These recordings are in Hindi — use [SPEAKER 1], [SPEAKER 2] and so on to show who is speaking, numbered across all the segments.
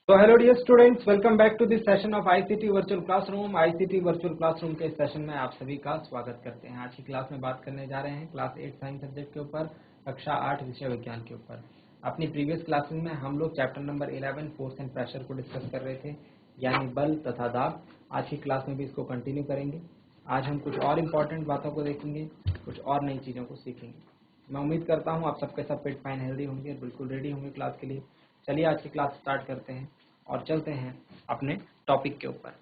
[SPEAKER 1] तो hello dear students, welcome back to this session of ICT virtual classroom. ICT virtual classroom के इस सेशन में आप सभी का स्वागत करते हैं। आज की क्लास में बात करने जा रहे हैं क्लास 8 साइंस सब्जेक्ट के ऊपर, कक्षा 8 विषय विज्ञान के ऊपर। अपनी प्रीवियस क्लासेस में हम लोग chapter number 11 force and pressure को डिस्कस कर रहे थे, यानी बल तथा दाब। आज की क्लास में भी इसको कंटिन्यू करेंगे। आज हम कुछ और इम्पोर्टेंट बातों को देखेंगे, कुछ और नई चीज़ों को सीखेंगे। मैं उम्मीद करता हूँ आप सबके सब फिट फाइन हेल्दी होंगे और बिल्कुल रेडी होंगे क्लास के लिए। चलिए आज की क्लास स्टार्ट करते हैं और चलते हैं अपने टॉपिक के ऊपर।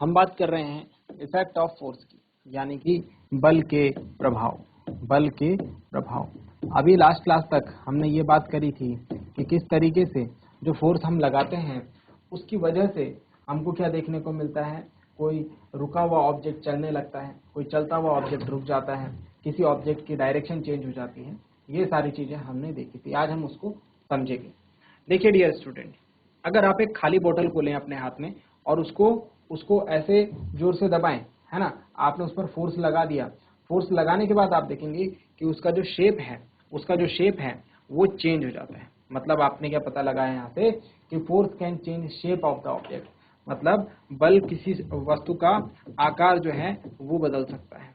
[SPEAKER 1] हम बात कर रहे हैं इफेक्ट ऑफ फोर्स की, यानी कि बल के प्रभाव। बल के प्रभाव। अभी लास्ट क्लास तक हमने ये बात करी थी कि किस तरीके से जो फोर्स हम लगाते हैं उसकी वजह से हमको क्या देखने को मिलता है। कोई रुका हुआ ऑब्जेक्ट चलने लगता है, कोई चलता हुआ ऑब्जेक्ट रुक जाता है, किसी ऑब्जेक्ट की डायरेक्शन चेंज हो जाती है। ये सारी चीजें हमने देखी थी, आज हम उसको समझेंगे। देखिए डियर स्टूडेंट, अगर आप एक खाली बोतल को लें अपने हाथ में और उसको ऐसे जोर से दबाएं, है ना, आपने उस पर फोर्स लगा दिया। फोर्स लगाने के बाद आप देखेंगे कि उसका जो शेप है वो चेंज हो जाता है। मतलब आपने क्या पता लगाया यहाँ से कि force can change shape of the object. मतलब बल किसी वस्तु का आकार जो है वो बदल सकता है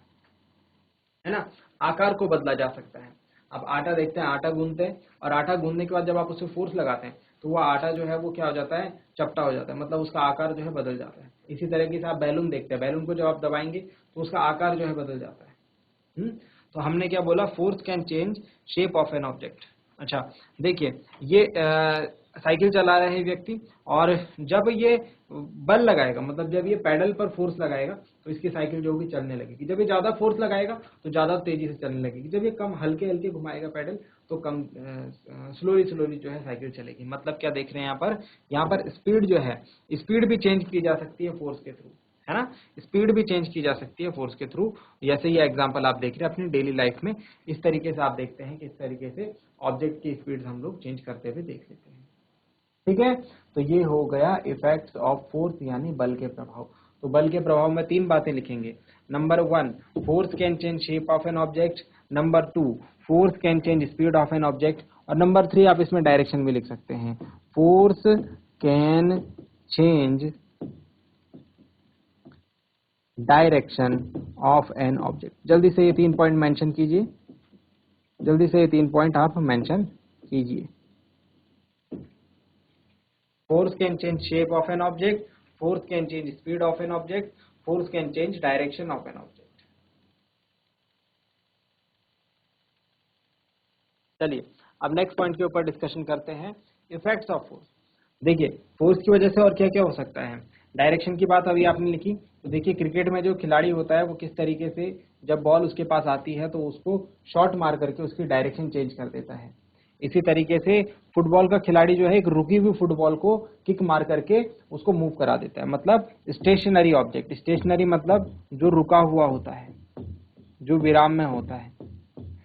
[SPEAKER 1] ना, आकार को बदला जा सकता है। अब आटा देखते हैं, आटा गूंदते हैं और आटा गूंदने के बाद जब आप उसे फोर्स लगाते हैं तो वो आटा जो है वो क्या हो जाता है, चपटा हो जाता है। मतलब उसका आकार जो है बदल जाता है। इसी तरीके से आप बैलून देखते हैं, बैलून को जब आप दबाएंगे तो उसका आकार जो है बदल जाता है। तो हमने क्या बोला, force can change shape of an object. अच्छा देखिए, ये साइकिल चला रहा है व्यक्ति और जब ये बल लगाएगा, मतलब जब ये पैडल पर फोर्स लगाएगा तो इसकी साइकिल जो होगी चलने लगेगी। जब ये ज्यादा फोर्स लगाएगा तो ज्यादा तेजी से चलने लगेगी। जब ये कम हल्के हल्के घुमाएगा पैडल तो कम स्लोली स्लोली जो है साइकिल चलेगी। मतलब क्या देख रहे हैं यहाँ पर स्पीड जो है, स्पीड भी चेंज की जा सकती है फोर्स के थ्रू, है ना। स्पीड भी चेंज की जा सकती है फोर्स के थ्रू। जैसे ये एग्जांपल आप देख रहे हैं अपनी डेली लाइफ में, इस तरीके से आप देखते हैं कि इस तरीके से ऑब्जेक्ट की स्पीड हम लोग चेंज करते हुए देख लेते हैं। ठीक है, तो ये हो गया इफेक्ट्स ऑफ फोर्स, यानी बल के प्रभाव। तो बल के प्रभाव में तीन बातें लिखेंगे। Number 1, force can change shape of an object. Number 2, force can change speed of an object. और नंबर 3 आप इसमें डायरेक्शन भी लिख सकते हैं, force can change direction of an object. जल्दी से ये 3 पॉइंट मेंशन कीजिए, जल्दी से ये 3 पॉइंट आप मेंशन कीजिए। Force can change shape of an object, force can change speed of an object, force can change direction of an object। चलिए अब नेक्स्ट पॉइंट के ऊपर डिस्कशन करते हैं, इफेक्ट्स ऑफ फोर्स। देखिए फोर्स की वजह से और क्या क्या हो सकता है। डायरेक्शन की बात अभी आपने लिखी, तो देखिए क्रिकेट में जो खिलाड़ी होता है वो किस तरीके से जब बॉल उसके पास आती है तो उसको शॉट मार करके उसकी डायरेक्शन चेंज कर देता है। इसी तरीके से फुटबॉल का खिलाड़ी जो है एक रुकी हुई फुटबॉल को किक मार करके उसको मूव करा देता है। मतलब स्टेशनरी ऑब्जेक्ट, स्टेशनरी मतलब जो रुका हुआ होता है, जो विराम में होता है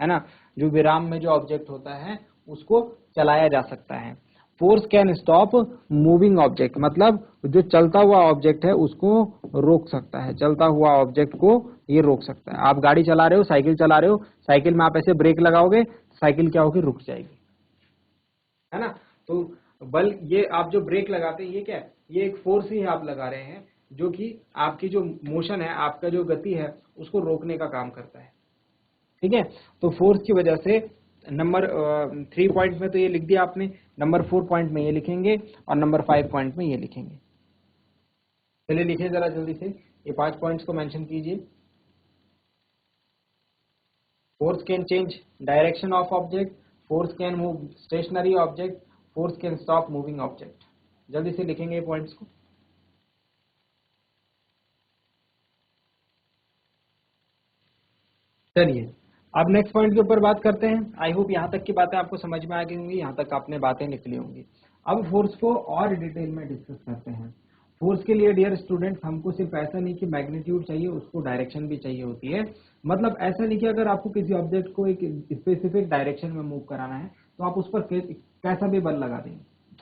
[SPEAKER 1] ना, जो विराम में जो ऑब्जेक्ट होता है उसको चलाया जा सकता है। Force can stop moving object, मतलब जो चलता हुआ ऑब्जेक्ट है उसको रोक सकता है, चलता हुआ ऑब्जेक्ट को ये रोक सकता है। आप गाड़ी चला रहे हो, साइकिल चला रहे हो, साइकिल में आप ऐसे ब्रेक लगाओगे, साइकिल क्या होगी, रुक जाएगी, है ना। तो बल, ये आप जो ब्रेक लगाते हैं ये क्या है, ये एक फोर्स ही आप लगा रहे हैं जो कि आपकी जो मोशन है, आपका जो गति है उसको रोकने का काम करता है। ठीक है, तो फोर्स की वजह से नंबर 3 पॉइंट में तो ये लिख दिया आपने, नंबर 4 पॉइंट में ये लिखेंगे और नंबर 5 पॉइंट में ये लिखेंगे। चलिए लिखिए जरा जल्दी से, ये 5 पॉइंट्स को मेंशन कीजिए। Force can change direction of object, force can move stationary object, force can stop moving object. जल्दी से लिखेंगे ये पॉइंट्स को। चलिए अब नेक्स्ट पॉइंट के ऊपर बात करते हैं। आई होप यहाँ तक की बातें आपको समझ में आ गई होंगी, यहाँ तक आपने बातें लिख ली होंगी। अब फोर्स को और डिटेल में डिस्कस करते हैं। फोर्स के लिए डियर स्टूडेंट्स हमको सिर्फ ऐसा नहीं कि मैग्नीट्यूड चाहिए, उसको डायरेक्शन भी चाहिए होती है। मतलब ऐसा नहीं कि अगर आपको किसी ऑब्जेक्ट को एक स्पेसिफिक डायरेक्शन में मूव कराना है तो आप उस पर कैसा भी बल लगा देंगे,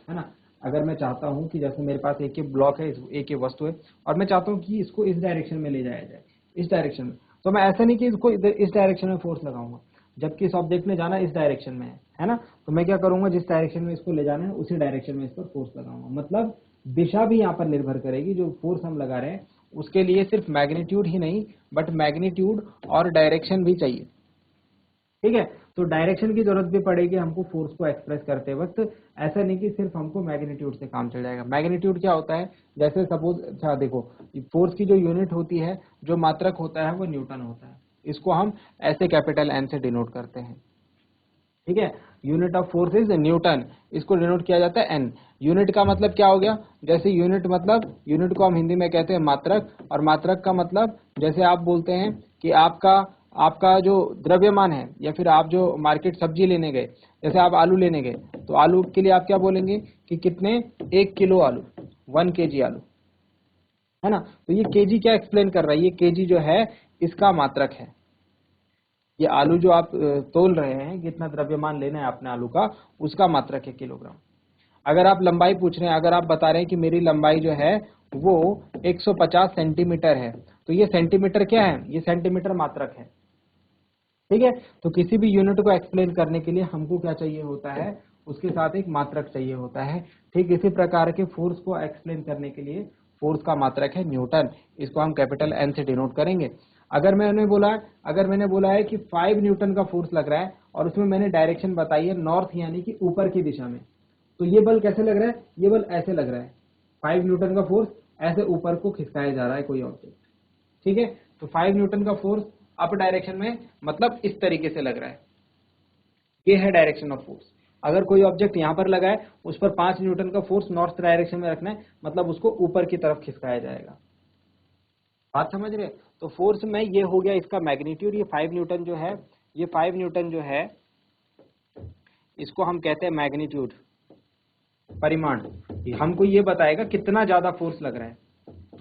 [SPEAKER 1] है ना। अगर मैं चाहता हूँ कि जैसे मेरे पास एक ब्लॉक है, एक वस्तु है और मैं चाहता हूँ कि इसको इस डायरेक्शन में ले जाया जाए, इस डायरेक्शन में, तो मैं ऐसा नहीं कि इसको इस डायरेक्शन में फोर्स लगाऊंगा जबकि इस ऑब्जेक्ट ने जाना इस डायरेक्शन में है ना। तो मैं क्या करूंगा, जिस डायरेक्शन में इसको ले जाना है उसी डायरेक्शन में इस पर फोर्स लगाऊंगा। मतलब दिशा भी यहाँ पर निर्भर करेगी, जो फोर्स हम लगा रहे हैं उसके लिए सिर्फ मैग्नीट्यूड ही नहीं बट मैग्नीट्यूड और डायरेक्शन भी चाहिए, ठीक है। तो डायरेक्शन की जरूरत भी पड़ेगी हमको फोर्स को एक्सप्रेस करते वक्त। ऐसा नहीं कि सिर्फ हमको मैग्नीट्यूड से काम चल जाएगा। मैग्नीट्यूड क्या होता है, जैसे सपोज, अच्छा देखो, फोर्स की जो यूनिट होती है, जो मात्रक होता है वो न्यूटन होता है। इसको हम ऐसे कैपिटल एन से डिनोट करते हैं, ठीक है। Unit of force is Newton, इसको डिनोट किया जाता है एन। यूनिट का मतलब क्या हो गया, जैसे यूनिट मतलब, यूनिट को हम हिंदी में कहते हैं मात्रक, और मात्रक का मतलब जैसे आप बोलते हैं कि आपका आपका जो द्रव्यमान है, या फिर आप जो मार्केट सब्जी लेने गए, जैसे आप आलू लेने गए, तो आलू के लिए आप क्या बोलेंगे कि कितने, 1 किलो आलू, 1 kg आलू, है ना। तो ये केजी क्या एक्सप्लेन कर रहा है, ये केजी जो है इसका मात्रक है। ये आलू जो आप तोल रहे हैं, कितना द्रव्यमान लेना है अपने आलू का, उसका मात्रक है किलोग्राम। अगर आप लंबाई पूछ रहे हैं, अगर आप बता रहे हैं कि मेरी लंबाई जो है वो 150 सेंटीमीटर है, तो ये सेंटीमीटर क्या है, ये सेंटीमीटर मात्रक है, ठीक है। तो किसी भी यूनिट को एक्सप्लेन करने के लिए हमको क्या चाहिए होता है, उसके साथ एक मात्रक चाहिए होता है। ठीक इसी प्रकार के फोर्स को एक्सप्लेन करने के लिए फोर्स का मात्रक है न्यूटन, इसको हम कैपिटल एन से डिनोट करेंगे। अगर मैंने बोला है कि 5 न्यूटन का फोर्स लग रहा है और उसमें मैंने डायरेक्शन बताई है नॉर्थ यानी कि ऊपर की दिशा में, तो ये बल कैसे लग रहा है, ये बल ऐसे लग रहा है। 5 न्यूटन का फोर्स ऐसे ऊपर को खिसकाया जा रहा है कोई ऑब्जेक्ट, ठीक है। तो 5 न्यूटन का फोर्स अप डायरेक्शन में मतलब इस तरीके से लग रहा है, ये है डायरेक्शन ऑफ फोर्स। अगर कोई ऑब्जेक्ट यहां पर लगा है, उस पर 5 न्यूटन का फोर्स नॉर्थ डायरेक्शन में रखना है, मतलब उसको ऊपर की तरफ खिसकाया जाएगा। बात समझ रहे। तो फोर्स में ये हो गया इसका मैग्नीट्यूड, ये 5 न्यूटन जो है, ये 5 न्यूटन जो है इसको हम कहते हैं मैग्नीट्यूड, परिमाण। हमको ये बताएगा कितना ज्यादा फोर्स लग रहा है,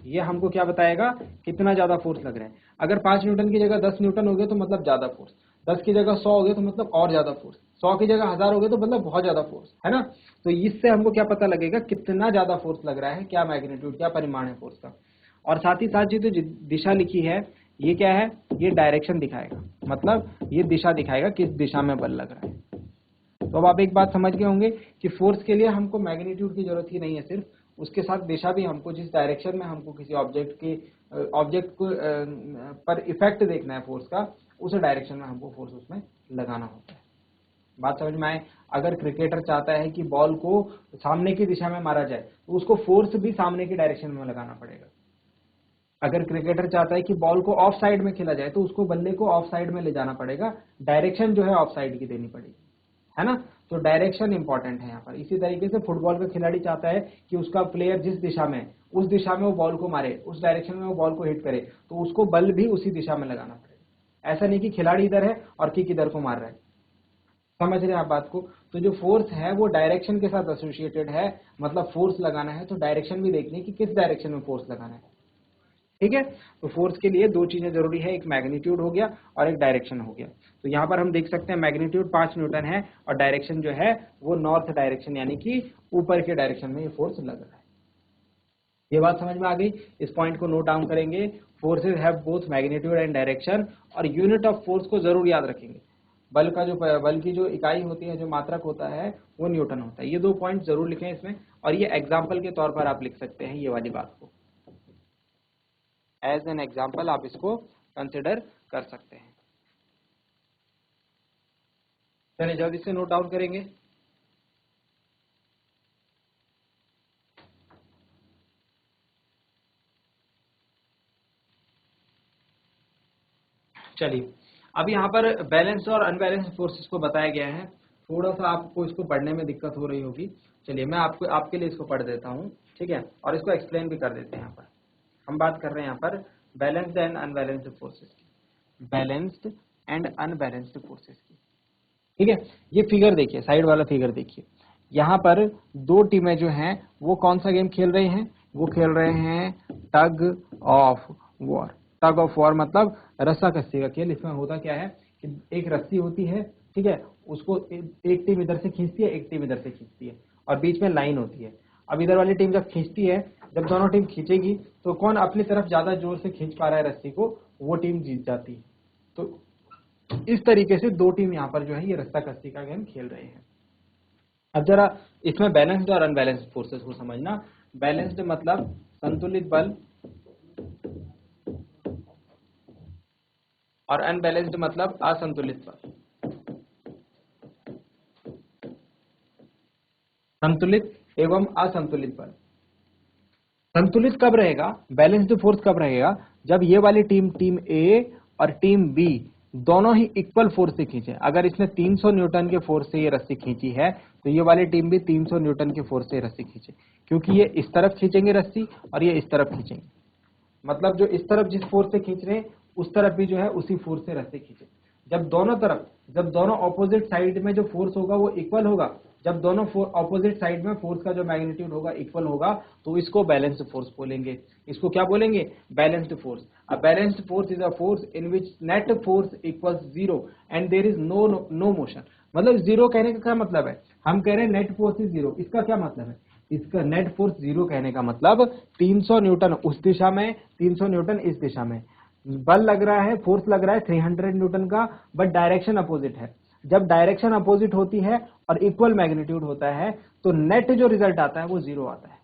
[SPEAKER 1] ये हमको क्या बताएगा, कितना ज्यादा फोर्स लग रहा है। अगर 5 न्यूटन की जगह 10 न्यूटन हो गया तो मतलब ज्यादा फोर्स, 10 की जगह 100 हो गया तो मतलब और ज्यादा फोर्स, 100 की जगह 1000 हो गया तो मतलब बहुत ज्यादा फोर्स, है ना। तो इससे हमको क्या पता लगेगा, कितना ज्यादा फोर्स लग रहा है, क्या मैग्नीट्यूड, क्या परिमाण है फोर्स का। और साथ ही साथ जो दिशा लिखी है, ये क्या है, ये डायरेक्शन दिखाएगा, मतलब ये दिशा दिखाएगा किस दिशा में बल लग रहा है। तो अब आप एक बात समझ गए होंगे कि फोर्स के लिए हमको मैग्नीट्यूड की जरूरत ही नहीं है सिर्फ, उसके साथ दिशा भी, हमको जिस डायरेक्शन में हमको किसी ऑब्जेक्ट को पर इफेक्ट देखना है फोर्स का, उस डायरेक्शन में हमको फोर्स उसमें लगाना होता है। बात समझ में आए। अगर क्रिकेटर चाहता है कि बॉल को सामने की दिशा में मारा जाए, तो उसको फोर्स भी सामने की डायरेक्शन में लगाना पड़ेगा। अगर क्रिकेटर चाहता है कि बॉल को ऑफ साइड में खेला जाए, तो उसको बल्ले को ऑफ साइड में ले जाना पड़ेगा, डायरेक्शन जो है ऑफ साइड की देनी पड़ेगी, है ना। तो डायरेक्शन इंपॉर्टेंट है यहाँ पर। इसी तरीके से फुटबॉल का खिलाड़ी चाहता है कि उसका प्लेयर जिस दिशा में, उस दिशा में वो बॉल को मारे, उस डायरेक्शन में वो बॉल को हिट करे, तो उसको बल भी उसी दिशा में लगाना पड़ेगा। ऐसा नहीं कि खिलाड़ी इधर है और किक इधर को मार रहा है। समझ रहे हैं आप बात को। तो जो फोर्स है वो डायरेक्शन के साथ एसोसिएटेड है, मतलब फोर्स लगाना है तो डायरेक्शन भी देखनी है कि किस डायरेक्शन में फोर्स लगाना है, ठीक है। तो फोर्स के लिए दो चीजें जरूरी है, एक मैग्नीट्यूड हो गया और एक डायरेक्शन हो गया। तो यहाँ पर हम देख सकते हैं मैग्नीट्यूड 5 न्यूटन है और डायरेक्शन जो है वो नॉर्थ डायरेक्शन यानी कि ऊपर के डायरेक्शन में ये फोर्स लग रहा है। ये बात समझ में आ गई। इस पॉइंट को नोट डाउन करेंगे, forces have both magnitude and direction. और यूनिट ऑफ फोर्स को जरूर याद रखेंगे, बल की जो इकाई होती है, जो मात्रक होता है वो न्यूटन होता है। ये दो पॉइंट जरूर लिखें इसमें, और ये एग्जाम्पल के तौर पर आप लिख सकते हैं ये वाली बात को, एज एन एग्जाम्पल आप इसको कंसिडर कर सकते हैं। चलिए जल्दी से नोट डाउन करेंगे। चलिए, अब यहाँ पर बैलेंस्ड और अनबैलेंस्ड फोर्सेस को बताया गया है। थोड़ा सा आपको इसको पढ़ने में दिक्कत हो रही होगी। चलिए मैं आपके लिए इसको पढ़ देता हूँ, ठीक है, और इसको एक्सप्लेन भी कर देते हैं। यहाँ पर हम बात कर रहे हैं यहाँ पर बैलेंस्ड एंड अनबैलेंस्ड फोर्सेस की, बैलेंस्ड एंड अनबैलेंस्ड फोर्सेस की, ठीक है। ये फिगर देखिए, साइड वाला फिगर देखिए। यहाँ पर दो टीमें जो हैं वो कौन सा गेम खेल रही हैं, वो खेल रहे हैं tug of war. Tug of war मतलब रस्सा कस्सी का खेल। इसमें होता क्या है कि एक रस्सी होती है, ठीक है, उसको एक टीम इधर से खींचती है, एक टीम इधर से खींचती है, और बीच में लाइन होती है। अब इधर वाली टीम जब खींचती है, जब दोनों टीम खींचेगी तो कौन अपनी तरफ ज्यादा जोर से खींच पा रहा है रस्सी को, वो टीम जीत जाती है। तो इस तरीके से दो टीम यहाँ पर जो है ये रस्सा कस्सी का गेम खेल रहे हैं। अब जरा इसमें बैलेंस्ड और अनबैलेंस्ड फोर्सेस को समझना। बैलेंस्ड मतलब संतुलित बल और अनबैलेंस्ड मतलब असंतुलित बल। संतुलित एवं असंतुलित बल। संतुलित कब रहेगा, बैलेंस्ड फोर्स कब रहेगा, जब ये वाली टीम टीम ए और टीम बी दोनों ही इक्वल फोर्स से खींचे। अगर इसने 300 न्यूटन के फोर्स से ये रस्सी खींची है तो ये वाली टीम भी 300 न्यूटन के फोर्स से रस्सी खींचे, क्योंकि ये इस तरफ खींचेंगे रस्सी और ये इस तरफ खींचेंगे। मतलब जो इस तरफ जिस फोर्स से खींच रहे हैं उस तरफ भी जो है उसी फोर्स से रस्सी खींचे। जब दोनों ऑपोजिट साइड में जो फोर्स होगा वो इक्वल होगा, जब दोनों ऑपोजिट साइड में फोर्स का जो मैग्नीट्यूड होगा इक्वल होगा, तो इसको बैलेंस्ड फोर्स बोलेंगे। इसको क्या बोलेंगे, balanced force. A balanced force is a force in which net force equals zero and there is no motion. मतलब जीरो कहने का क्या मतलब है, हम कह रहे हैं नेट फोर्स इज जीरो, इसका क्या मतलब है, इसका नेट फोर्स जीरो कहने का मतलब 300 न्यूटन उस दिशा में, 300 न्यूटन इस दिशा में बल लग रहा है, फोर्स लग रहा है 300 न्यूटन का, बट डायरेक्शन अपोजिट है। जब डायरेक्शन अपोजिट होती है और इक्वल मैग्नीट्यूड होता है तो नेट जो रिजल्ट आता है वो जीरो आता है।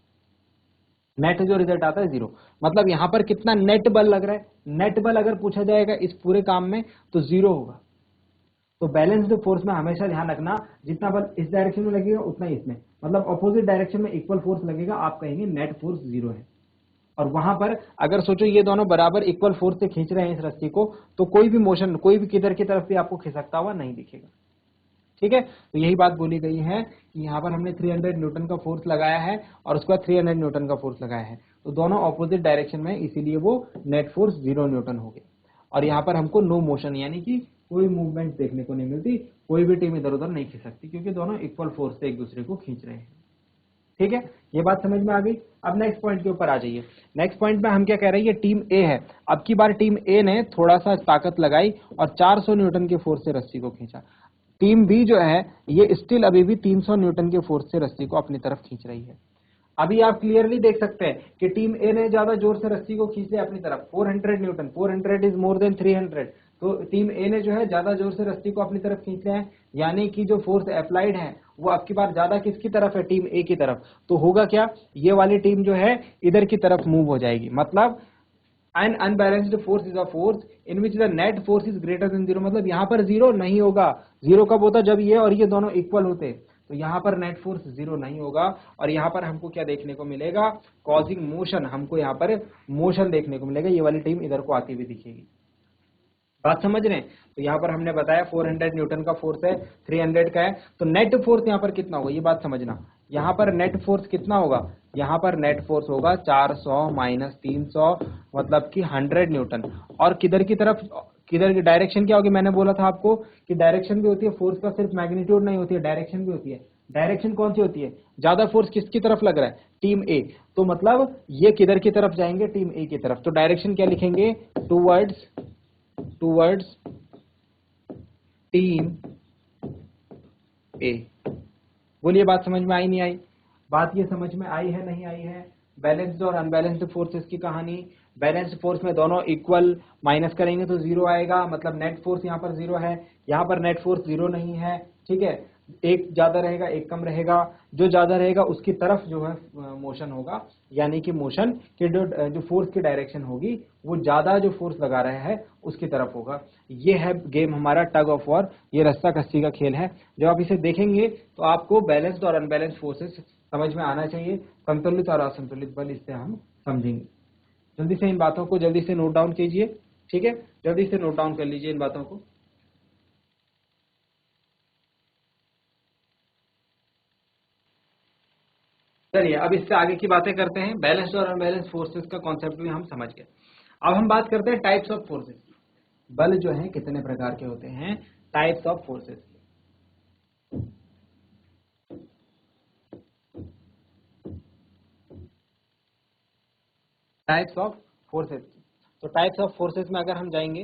[SPEAKER 1] नेट जो रिजल्ट आता है जीरो। मतलब यहां पर कितना नेट बल लग रहा है, नेट बल अगर पूछा जाएगा इस पूरे काम में तो जीरो होगा। तो बैलेंस्ड फोर्स में हमेशा ध्यान रखना, जितना बल इस डायरेक्शन में लगेगा उतना ही इसमें, मतलब अपोजिट डायरेक्शन में इक्वल फोर्स लगेगा, आप कहेंगे नेट फोर्स जीरो है। और वहां पर अगर सोचो ये दोनों बराबर इक्वल फोर्स से खींच रहे हैं इस रस्सी को, तो कोई भी मोशन, कोई भी किधर की तरफ भी आपको खिसकता हुआ नहीं दिखेगा। ठीक है, तो यही बात बोली गई है कि यहाँ पर हमने 300 न्यूटन का फोर्स लगाया है और उसके बाद 300 न्यूटन का फोर्स लगाया है, तो दोनों ऑपोजिट डायरेक्शन में, इसीलिए वो नेट फोर्स 0 न्यूटन हो गया। और यहाँ पर हमको नो मोशन यानी कि कोई मूवमेंट देखने को नहीं मिलती, कोई भी टीम इधर उधर नहीं खिसकती, क्योंकि दोनों इक्वल फोर्स से एक दूसरे को खींच रहे हैं। ठीक है, ये बात समझ में आ गई। अब नेक्स्ट पॉइंट के ऊपर आ जाइए। नेक्स्ट पॉइंट में हम क्या कह रहे हैं, ये टीम ए है। अब की बार टीम ए ने थोड़ा सा ताकत लगाई और 400 न्यूटन के फोर्स से रस्सी को खींचा। टीम बी जो है ये स्टिल अभी भी 300 न्यूटन के फोर्स से रस्सी को अपनी तरफ खींच रही है। अभी आप क्लियरली देख सकते हैं कि टीम ए ने ज्यादा जोर से रस्सी को खींच लिया अपनी तरफ, 400 न्यूटन, 400 इज मोर देन 300। तो टीम ए ने जो है ज्यादा जोर से रस्सी को अपनी तरफ खींच लिया है, यानी कि जो फोर्स अप्लाइड है वो आपकी बार ज्यादा किसकी तरफ है, टीम ए की तरफ। तो होगा क्या, ये वाली टीम जो है इधर की तरफ मूव हो जाएगी। मतलब an unbalanced force is a force in which the net force is greater than zero। मतलब यहाँ पर जीरो नहीं होगा। जीरो कब होता, जब ये और ये दोनों इक्वल होते, तो यहाँ पर नेट फोर्स जीरो नहीं होगा। और यहाँ पर हमको क्या देखने को मिलेगा, कॉजिंग मोशन, हमको यहाँ पर मोशन देखने को मिलेगा। ये वाली टीम इधर को आती हुई दिखेगी। बात समझ रहे हैं। तो यहाँ पर हमने बताया 400 न्यूटन का फोर्स है, 300 का है, तो नेट फोर्स यहाँ पर कितना होगा, ये बात समझना। यहाँ पर नेट फोर्स कितना होगा, यहाँ पर नेट फोर्स होगा 400 माइनस 300, मतलब कि 100 न्यूटन। और किधर की तरफ, किधर की डायरेक्शन क्या होगी, मैंने बोला था आपको कि डायरेक्शन भी होती है फोर्स का, सिर्फ मैग्नीट्यूड नहीं होती है, डायरेक्शन भी होती है। डायरेक्शन कौन सी होती है, ज्यादा फोर्स किसकी तरफ लग रहा है, टीम ए। तो मतलब ये किधर की तरफ जाएंगे, टीम ए की तरफ। तो डायरेक्शन क्या लिखेंगे, टूवर्ड्स टीम ए। बोलिए बात समझ में आई नहीं आई, बात ये समझ में आई है नहीं आई है। बैलेंस्ड और अनबैलेंस्ड फोर्सेस की कहानी, बैलेंस्ड फोर्स में दोनों इक्वल, माइनस करेंगे तो जीरो आएगा, मतलब नेट फोर्स यहाँ पर जीरो है, यहाँ पर नेट फोर्स जीरो नहीं है। ठीक है, एक ज्यादा रहेगा एक कम रहेगा, जो ज्यादा रहेगा उसकी तरफ जो है मोशन होगा, यानी कि मोशन के जो फोर्स की डायरेक्शन होगी वो ज्यादा जो फोर्स लगा रहा है उसकी तरफ होगा। ये है गेम हमारा टग ऑफ वॉर, ये रस्सा कस्सी का खेल है। जब आप इसे देखेंगे तो आपको बैलेंस्ड और अनबैलेंस्ड फोर्सेस समझ में आना चाहिए, संतुलित और असंतुलित बल, इससे हम समझेंगे। जल्दी से इन बातों को जल्दी से नोट डाउन कीजिए। ठीक है, जल्दी से नोट डाउन कर लीजिए इन बातों को। चलिए अब इससे आगे की बातें करते हैं। बैलेंस्ड और अनबैलेंस्ड फोर्सेस का कॉन्सेप्ट भी हम समझ गए। अब हम बात करते हैं टाइप्स ऑफ फोर्सेस की। बल जो है कितने प्रकार के होते हैं, टाइप्स ऑफ फोर्सेस की। टाइप्स ऑफ फोर्सेस की, तो टाइप्स ऑफ फोर्सेस में अगर हम जाएंगे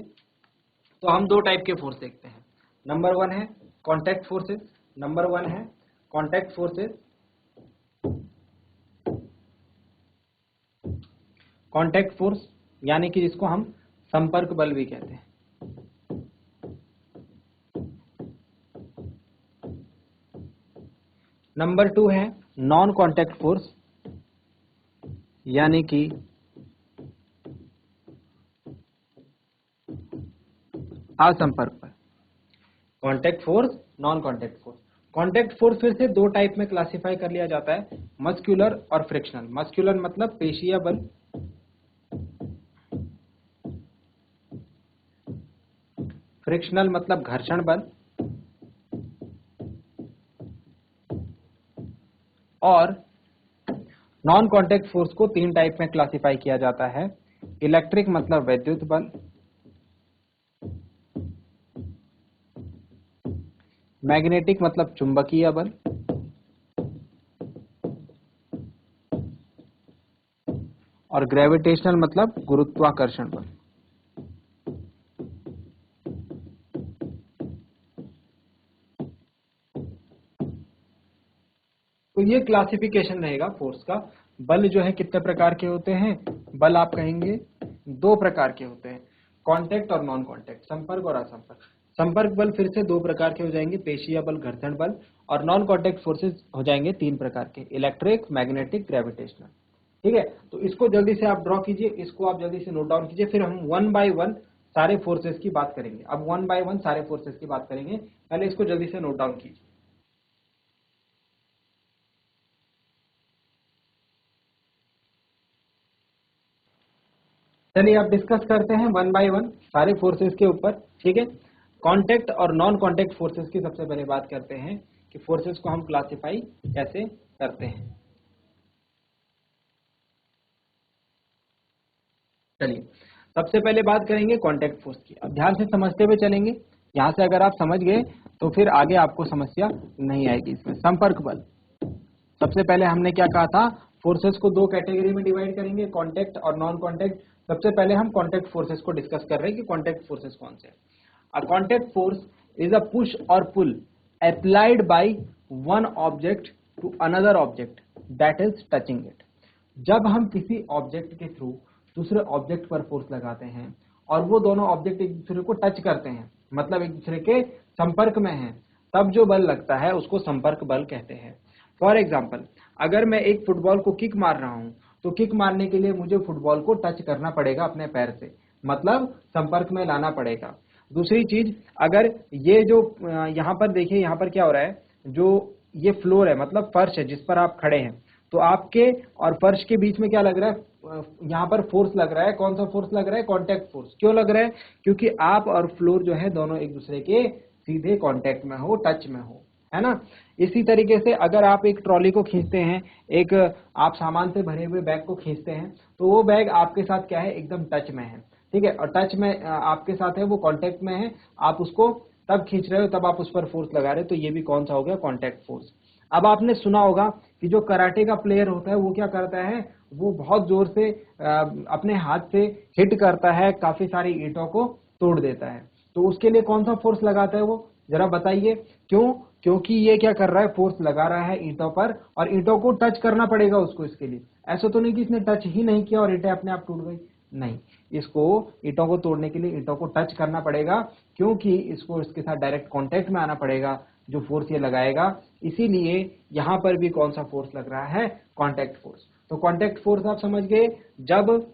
[SPEAKER 1] तो हम दो टाइप के फोर्स देखते हैं। नंबर वन है कॉन्टैक्ट फोर्सेस, नंबर वन है कॉन्टैक्ट फोर्सेस। कॉन्टैक्ट फोर्स यानी कि जिसको हम संपर्क बल भी कहते हैं। नंबर 2 है नॉन कॉन्टैक्ट फोर्स, यानी कि असंपर्क बल। Contact force, non contact force. Contact force फिर से दो टाइप में क्लासिफाई कर लिया जाता है, मस्कुलर और फ्रिक्शनल। मस्कुलर मतलब पेशीय बल, फ्रिक्शनल मतलब घर्षण बल, और नॉन कॉन्टैक्ट फोर्स को तीन टाइप में क्लासिफाई किया जाता है, इलेक्ट्रिक मतलब वैद्युत बल, मैग्नेटिक मतलब चुंबकीय बल, और ग्रेविटेशनल मतलब गुरुत्वाकर्षण बल। तो ये क्लासिफिकेशन रहेगा फोर्स का। बल जो है कितने प्रकार के होते हैं? बल आप कहेंगे दो प्रकार के होते हैं, कांटेक्ट और नॉन कांटेक्ट, संपर्क और असंपर्क। संपर्क बल फिर से दो प्रकार के हो जाएंगे, पेशीय बल, घर्षण बल। और नॉन कांटेक्ट फोर्सेस हो जाएंगे तीन प्रकार के, इलेक्ट्रिक, मैग्नेटिक, ग्रेविटेशनल। ठीक है, तो इसको जल्दी से आप ड्रॉ कीजिए, इसको आप जल्दी से नोट डाउन कीजिए, फिर हम वन बाय वन सारे फोर्सेस की बात करेंगे। अब वन बाय वन सारे फोर्सेस की बात करेंगे, पहले इसको जल्दी से नोट डाउन कीजिए। चलिए आप डिस्कस करते हैं वन बाय वन सारे फोर्सेस के ऊपर। ठीक है, कांटेक्ट और नॉन कांटेक्ट फोर्सेस की सबसे पहले बात करते हैं कि फोर्सेस को हम क्लासिफाई कैसे करते हैं। चलिए सबसे पहले बात करेंगे कांटेक्ट फोर्स की। अब ध्यान से समझते हुए चलेंगे, यहां से अगर आप समझ गए तो फिर आगे आपको समस्या नहीं आएगी। इसमें संपर्क बल, सबसे पहले हमने क्या कहा था, फोर्सेस को दो कैटेगरी में डिवाइड करेंगे, कांटेक्ट और नॉन कांटेक्ट। सबसे पहले हम कांटेक्ट फोर्सेस को डिस्कस कर रहे हैं कि कांटेक्ट फोर्सेस कौन से हैं। A contact force is a push और pull applied by one object to another object that is touching it. जब हम किसी ऑब्जेक्ट के थ्रू दूसरे ऑब्जेक्ट पर फोर्स लगाते हैं और वो दोनों ऑब्जेक्ट एक दूसरे को टच करते हैं, मतलब एक दूसरे के संपर्क में हैं, तब जो बल लगता है उसको संपर्क बल कहते हैं। फॉर एग्जाम्पल, अगर मैं एक फुटबॉल को किक मार रहा हूं तो किक मारने के लिए मुझे फुटबॉल को टच करना पड़ेगा अपने पैर से, मतलब संपर्क में लाना पड़ेगा। दूसरी चीज, अगर ये जो यहाँ पर देखिए, यहाँ पर क्या हो रहा है, जो ये फ्लोर है मतलब फर्श है जिस पर आप खड़े हैं, तो आपके और फर्श के बीच में क्या लग रहा है, यहाँ पर फोर्स लग रहा है। कौन सा फोर्स लग रहा है? Contact force. क्यों लग रहा है? क्योंकि आप और फ्लोर जो है दोनों एक दूसरे के सीधे कांटेक्ट में हो, टच में हो, है ना। इसी तरीके से अगर आप एक ट्रॉली को खींचते हैं, एक आप सामान से भरे हुए बैग को खींचते हैं, तो वो बैग आपके साथ क्या है, एकदम टच में है। ठीक है, और टच में आपके साथ है, वो कांटेक्ट में है, आप उसको तब खींच रहे हो, तब आप उस पर फोर्स लगा रहे हो, तो ये भी कौन सा हो गया, कांटेक्ट फोर्स। अब आपने सुना होगा कि जो कराटे का प्लेयर होता है वो क्या करता है, वो बहुत जोर से अपने हाथ से हिट करता है, काफी सारी ईंटों को तोड़ देता है। तो उसके लिए कौन सा फोर्स लगाता है वो, जरा बताइए। क्यों? क्योंकि ये क्या कर रहा है, फोर्स लगा रहा है ईंटों पर, और ईंटों को टच करना पड़ेगा उसको। इसके लिए ऐसा तो नहीं कि इसने टच ही नहीं किया और ईंटें अपने आप टूट गई, नहीं, इसको ईंटों को तोड़ने के लिए ईंटों को टच करना पड़ेगा, क्योंकि इसको इसके साथ डायरेक्ट कांटेक्ट में आना पड़ेगा जो फोर्स ये लगाएगा। इसीलिए यहां पर भी कौन सा फोर्स लग रहा है, कांटेक्ट फोर्स। तो कांटेक्ट फोर्स आप समझ गए, जब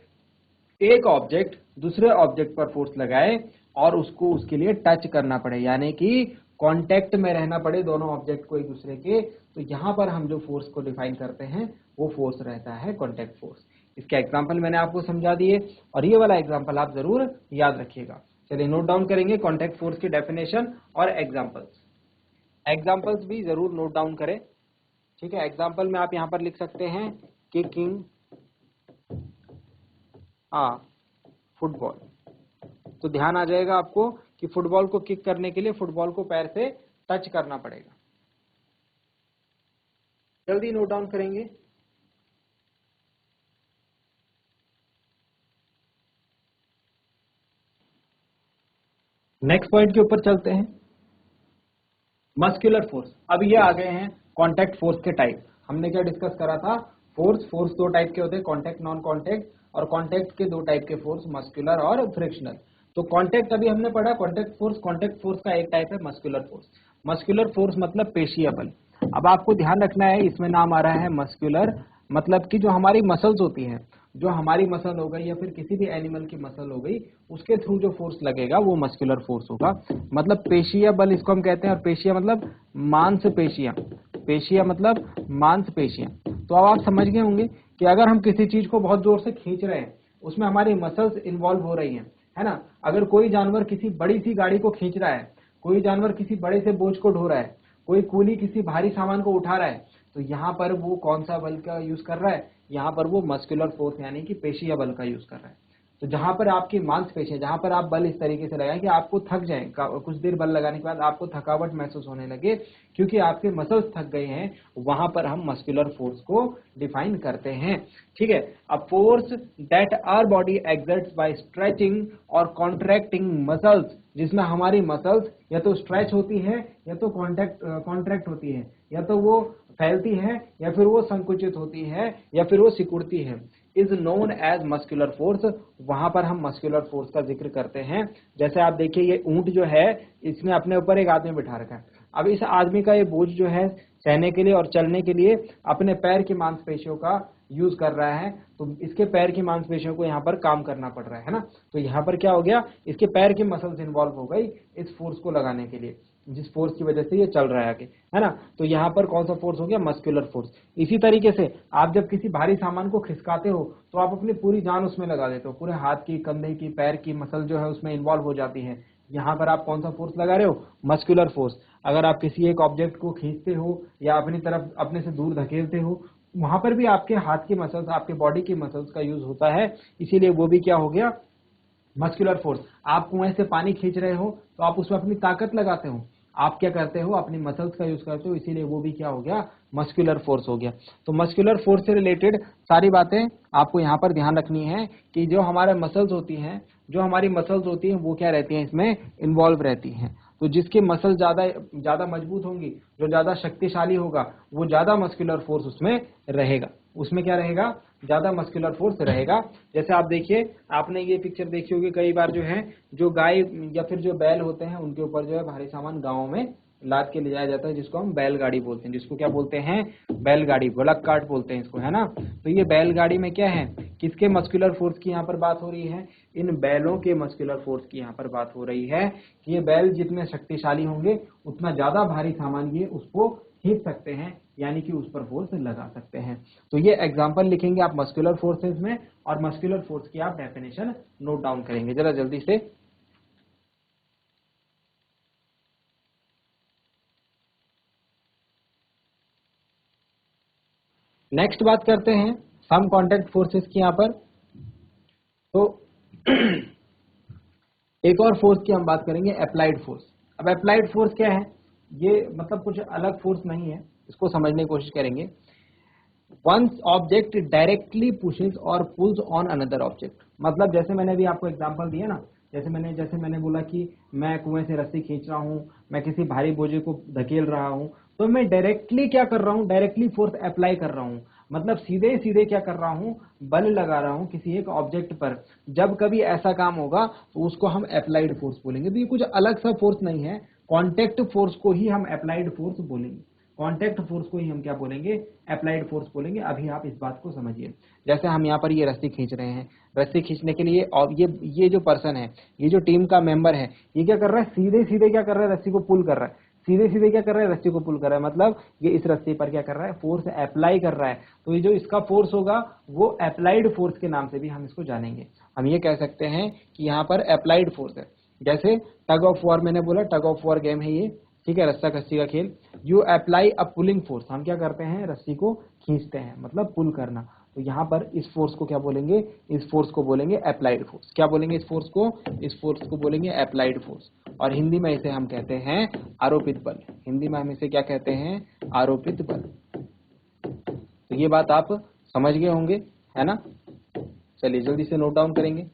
[SPEAKER 1] एक ऑब्जेक्ट दूसरे ऑब्जेक्ट पर फोर्स लगाए और उसको उसके लिए टच करना पड़े, यानी कि कांटेक्ट में रहना पड़े दोनों ऑब्जेक्ट को एक दूसरे के, तो यहां पर हम जो फोर्स को डिफाइन करते हैं वो फोर्स रहता है कांटेक्ट फोर्स। इसके एग्जांपल मैंने आपको समझा दिए, और ये वाला एग्जांपल आप जरूर याद रखिएगा। चलिए नोट डाउन करेंगे कांटेक्ट फोर्स की डेफिनेशन और एग्जांपल्स। एग्जांपल्स भी जरूर नोट डाउन करें। ठीक है, एग्जांपल में आप यहां पर लिख सकते हैं किकिंग आ फुटबॉल। तो ध्यान आ जाएगा आपको कि फुटबॉल को किक करने के लिए फुटबॉल को पैर से टच करना पड़ेगा। जल्दी नोट डाउन करेंगे। नेक्स्ट पॉइंट के ऊपर चलते हैं, मस्कुलर फोर्स। अब ये आ गए हैं कांटेक्ट फोर्स के टाइप। हमने क्या डिस्कस करा था, फोर्स दो टाइप के होते हैं, कांटेक्ट, नॉन कांटेक्ट। और कांटेक्ट के दो टाइप के फोर्स, मस्कुलर और फ्रिक्शनल। तो कांटेक्ट अभी हमने पढ़ा कांटेक्ट फोर्स का एक टाइप है मस्कुलर फोर्स। मस्कुलर फोर्स मतलब पेशीय बल। अब आपको ध्यान रखना है, इसमें नाम आ रहा है मस्कुलर, मतलब कि जो हमारी मसल्स होती हैं, जो हमारी मसल हो गई या फिर किसी भी एनिमल की मसल हो गई, उसके थ्रू जो फोर्स लगेगा वो मस्कुलर फोर्स होगा। मतलब पेशीय बल इसको हम कहते हैं, और पेशिया मतलब मांसपेशियां, पेशिया मतलब मांसपेशियां। तो अब आप समझ गए होंगे कि अगर हम किसी चीज को बहुत जोर से खींच रहे हैं, उसमें हमारी मसल्स इन्वॉल्व हो रही हैं, है ना। अगर कोई जानवर किसी बड़ी सी गाड़ी को खींच रहा है, कोई जानवर किसी बड़े से बोझ को ढो रहा है, कोई कूली किसी भारी सामान को उठा रहा है, तो यहाँ पर वो कौन सा बल का यूज कर रहा है, यहाँ पर वो मस्कुलर फोर्स यानी कि पेशीय बल का यूज कर रहा है। तो जहां पर आपकी मांसपेशियां, जहां पर आप बल इस तरीके से लगाएं कि आपको थक जाए, कुछ देर बल लगाने के बाद आपको थकावट महसूस होने लगे क्योंकि आपके मसल्स थक गए हैं, वहां पर हम मस्कुलर फोर्स को डिफाइन करते हैं। ठीक है, a force that our body exerts by stretching और कॉन्ट्रैक्टिंग मसल्स, जिसमें हमारी मसल्स या तो स्ट्रेच होती है या तो कॉन्ट्रैक्ट होती है, या तो वो फैलती है या फिर वो संकुचित होती है या फिर वो सिकुड़ती है, is known as muscular force. वहां पर हम मस्कुलर फोर्स का जिक्र करते हैं। जैसे आप देखिए, ये ऊंट जो है, इसने अपने ऊपर एक आदमी बिठा रखा है। अब इस आदमी का ये बोझ जो है सहने के लिए और चलने के लिए अपने पैर की मांसपेशियों का यूज कर रहा है, तो इसके पैर की मांसपेशियों को यहाँ पर काम करना पड़ रहा है ना। तो यहाँ पर क्या हो गया, इसके पैर की मसल्स इन्वॉल्व हो गई इस फोर्स को लगाने के लिए, जिस फोर्स की वजह से ये चल रहा है आगे, है ना। तो यहाँ पर कौन सा फोर्स हो गया, मस्कुलर फोर्स। इसी तरीके से आप जब किसी भारी सामान को खिसकाते हो तो आप अपनी पूरी जान उसमें लगा देते हो, पूरे हाथ की, कंधे की, पैर की मसल जो है उसमें इन्वॉल्व हो जाती है। यहाँ पर आप कौन सा फोर्स लगा रहे हो, मस्कुलर फोर्स। अगर आप किसी एक ऑब्जेक्ट को खींचते हो या अपनी तरफ अपने से दूर धकेलते हो, वहां पर भी आपके हाथ की मसल्स, आपके बॉडी की मसल्स का यूज होता है, इसीलिए वो भी क्या हो गया, मस्कुलर फोर्स। आप कुएं से पानी खींच रहे हो तो आप उसमें अपनी ताकत लगाते हो, आप क्या करते हो, अपनी मसल्स का यूज करते हो, इसीलिए वो भी क्या हो गया, मस्कुलर फोर्स हो गया। तो मस्कुलर फोर्स से रिलेटेड सारी बातें आपको यहाँ पर ध्यान रखनी है कि जो हमारे मसल्स होती हैं, जो हमारी मसल्स होती हैं वो क्या रहती हैं, इसमें इन्वॉल्व रहती हैं। तो जिसके मसल ज्यादा ज्यादा मजबूत होंगी, जो ज्यादा शक्तिशाली होगा, वो ज्यादा मस्कुलर फोर्स उसमें रहेगा, उसमें क्या रहेगा, ज्यादा मस्कुलर फोर्स रहेगा। जैसे आप देखिए, आपने ये पिक्चर देखी होगी कई बार, जो है जो गाय या फिर जो बैल होते हैं उनके ऊपर जो है भारी सामान गाँव में लाद के ले जाया जाता है, जिसको हम बैलगाड़ी बोलते हैं, जिसको क्या बोलते हैं, बैलगाड़ी, बलक कार्ट बोलते हैं इसको, है ना। तो ये बैलगाड़ी में क्या है, किसके मस्कुलर फोर्स की यहाँ पर बात हो रही है, इन बैलों के मस्कुलर फोर्स की यहाँ पर बात हो रही है कि ये बैल जितने शक्तिशाली होंगे उतना ज्यादा भारी सामान ये उसको खींच सकते हैं, यानी कि उस पर फोर्स लगा सकते हैं। तो ये एग्जांपल लिखेंगे आप मस्कुलर फोर्सेस में, और मस्कुलर फोर्स की आप डेफिनेशन नोट डाउन करेंगे जरा जल्दी से। नेक्स्ट बात करते हैं सम कॉन्टैक्ट फोर्सेस की यहाँ पर। तो एक और फोर्स की हम बात करेंगे, अप्लाइड फोर्स। अब अप्लाइड फोर्स क्या है, ये मतलब कुछ अलग फोर्स नहीं है, इसको समझने की कोशिश करेंगे। वंस ऑब्जेक्ट डायरेक्टली पुशेस और पुल्स ऑन अनदर ऑब्जेक्ट, मतलब जैसे मैंने अभी आपको एग्जांपल दिया ना, जैसे मैंने बोला कि मैं कुएं से रस्सी खींच रहा हूं, मैं किसी भारी बोझे को धकेल रहा हूं, तो मैं डायरेक्टली क्या कर रहा हूं, डायरेक्टली फोर्स अप्लाई कर रहा हूं, मतलब सीधे सीधे क्या कर रहा हूं, बल लगा रहा हूं किसी एक ऑब्जेक्ट पर। जब कभी ऐसा काम होगा तो उसको हम अप्लाइड फोर्स बोलेंगे। तो ये कुछ अलग सा फोर्स नहीं है, कॉन्टेक्ट फोर्स को ही हम अप्लाइड फोर्स बोलेंगे, कॉन्टेक्ट फोर्स को ही हम क्या बोलेंगे, अप्लाइड फोर्स बोलेंगे। अभी आप इस बात को समझिए। जैसे हम यहाँ पर ये रस्सी खींच रहे हैं, रस्सी खींचने के लिए, और ये जो पर्सन है, ये जो टीम का मेंबर है, ये क्या कर रहा है, सीधे सीधे क्या कर रहा है, रस्सी को पुल कर रहा है, सीधे सीधे क्या कर रहा है, रस्सी को पुल कर रहा है, मतलब ये इस रस्सी पर क्या कर रहा है, फोर्स अप्लाई कर रहा है। तो ये जो इसका फोर्स होगा वो अप्लाइड फोर्स के नाम से भी हम इसको जानेंगे। हम ये कह सकते हैं कि यहाँ पर अप्लाइड फोर्स है। जैसे टग ऑफ वॉर, मैंने बोला टग ऑफ वॉर गेम है ये, ठीक है, रस्सा कस्सी का खेल। You apply a pulling force, हम क्या करते हैं, रस्सी को खींचते हैं, मतलब पुल करना। तो यहाँ पर इस फोर्स को क्या बोलेंगे, इस फोर्स को बोलेंगे अप्लाइड फोर्स। क्या बोलेंगे इस फोर्स को, इस फोर्स को बोलेंगे अप्लाइड फोर्स। और हिंदी में इसे हम कहते हैं आरोपित बल, हिंदी में हम इसे क्या कहते हैं, आरोपित बल। तो ये बात आप समझ गए होंगे, है ना। चलिए जल्दी से नोट डाउन करेंगे।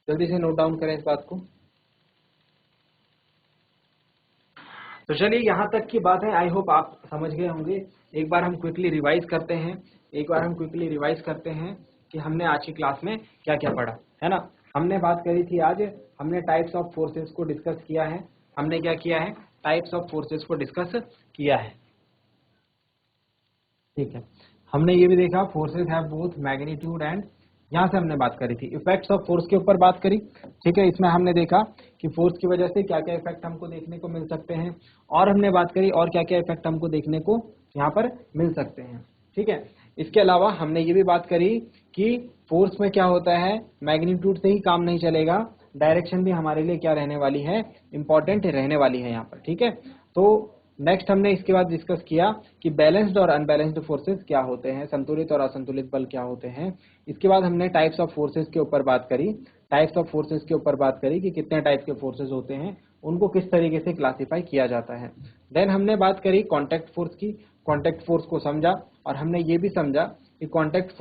[SPEAKER 1] जल्दी से नोट डाउन करें इस बात को। तो चलिए यहाँ तक की बात है, आई होप आप समझ गए होंगे। एक बार हम क्विकली रिवाइज करते हैं, एक बार हम क्विकली रिवाइज करते हैं कि हमने आज की क्लास में क्या क्या पढ़ा, है ना। हमने बात करी थी आज, हमने टाइप्स ऑफ फोर्सेस को डिस्कस किया है। हमने क्या किया है, टाइप्स ऑफ फोर्सेस को डिस्कस किया है। ठीक है, हमने ये भी देखा forces have both magnitude and, यहाँ से हमने बात करी थी इफेक्ट्स ऑफ फोर्स के ऊपर बात करी। ठीक है, इसमें हमने देखा कि फोर्स की वजह से क्या क्या इफेक्ट हमको देखने को मिल सकते हैं, और हमने बात करी और क्या क्या इफेक्ट हमको देखने को यहाँ पर मिल सकते हैं। ठीक है, इसके अलावा हमने ये भी बात करी कि फोर्स में क्या होता है, मैग्नीट्यूड से ही काम नहीं चलेगा, डायरेक्शन भी हमारे लिए क्या रहने वाली है, इंपॉर्टेंट रहने वाली है यहाँ पर। ठीक है, तो नेक्स्ट हमने इसके बाद डिस्कस किया कि बैलेंस्ड और अनबैलेंस्ड फोर्सेस क्या होते हैं, संतुलित और असंतुलित बल क्या होते हैं। इसके बाद हमने टाइप्स ऑफ फोर्सेस के ऊपर बात करी, टाइप्स ऑफ फोर्सेस के ऊपर बात करी कि कितने टाइप के फोर्सेस होते हैं, उनको किस तरीके से क्लासिफाई किया जाता है। देन हमने बात करी कॉन्टैक्ट फोर्स की, कॉन्टैक्ट फोर्स को समझा, और हमने ये भी समझा कि कॉन्टैक्ट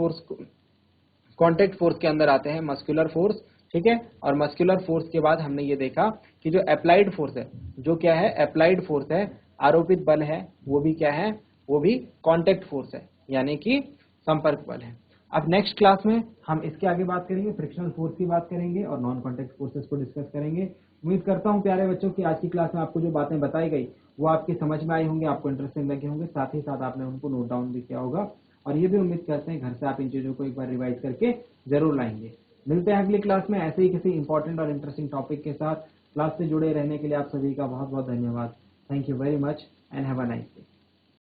[SPEAKER 1] फोर्स के अंदर आते हैं मस्कुलर फोर्स। ठीक है, और मस्कुलर फोर्स के बाद हमने ये देखा कि जो अप्लाइड फोर्स है, जो क्या है, अप्लाइड फोर्स है, आरोपित बल है, वो भी क्या है, वो भी कॉन्टैक्ट फोर्स है, यानी कि संपर्क बल है। अब नेक्स्ट क्लास में हम इसके आगे बात करेंगे, फ्रिक्शनल फोर्स की बात करेंगे और नॉन कॉन्टैक्ट फोर्सेस को डिस्कस करेंगे। उम्मीद करता हूं प्यारे बच्चों की आज की क्लास में आपको जो बातें बताई गई वो आपकी समझ में आई होंगी, आपको इंटरेस्टिंग लगे होंगे, साथ ही साथ आपने उनको नोट डाउन भी किया होगा, और ये भी उम्मीद करते हैं घर से आप इन चीजों को एक बार रिवाइज करके जरूर लाएंगे। मिलते हैं अगली क्लास में ऐसे ही किसी इंपॉर्टेंट और इंटरेस्टिंग टॉपिक के साथ। क्लास से जुड़े रहने के लिए आप सभी का बहुत बहुत धन्यवाद। Thank you very much and have a nice day.